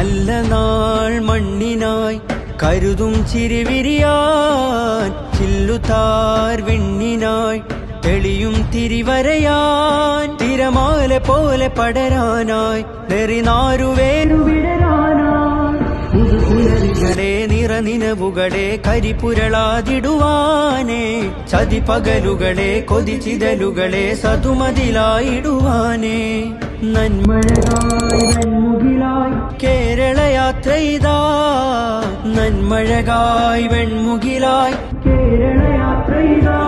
നല്ല നാൾ മണ്ണിനായി കരുതും ചിരിവിരിയാൻ ചില്ലുതാർ വിണ്ണിനായി തെളിയും തിരിവരയാൻ തിരമാല പോലെ പടരാനായി നെറിനാരുവേരുവിടരാനായി നിറനിനവുകളെ കരിപുരളാതിടുവാനേ ചതിപകലുകളെ കൊതിച്ചിതലുകളെ സതുമതിലായിടുവാനേ നന്മഴകായി വെൺമുകിലായി കേരള യാത്രയിതാ നന്മഴകായി വെൺമുകിലായി കേരള യാത്രയിതാ